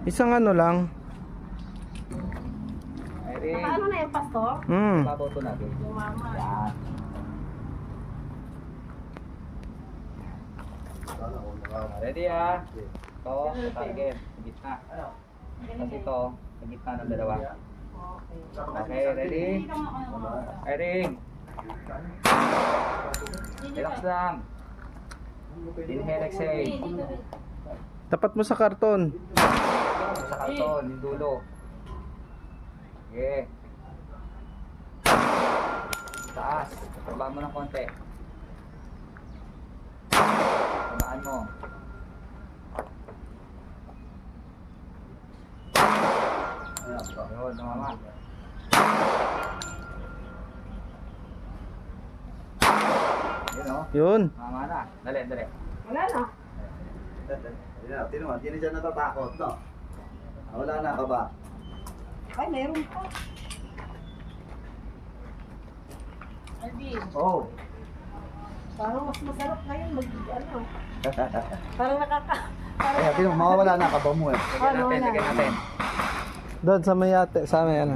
Isang ano lang. Irene. Nakaano na yung pastor? Babaw to natin. Mama. Yan. Ready ah? Ito, target. Sa gitna. Tapos ito, sa gitna ng dalawa. Okay, ready? Irene. Relax lang. Inhale, exhale. Tapat mo sa karton. Sa karton, yung dulo. Okay. Taas. Trabahan mo ng konti. Trabahan mo. Yun, mama. Yun o. Yun. Mama na. Dali, dali. Wala na. Tino, hindi na siya natatakot, no? Wala na ka ba? Ay, meron pa. Alvin, Oh. parang mas masarap ngayon ano. Parang parang Tino, mawawala na ka ba mo eh? Lagyan natin, wala. lagyan natin. Doon sa may ate, sa may ano.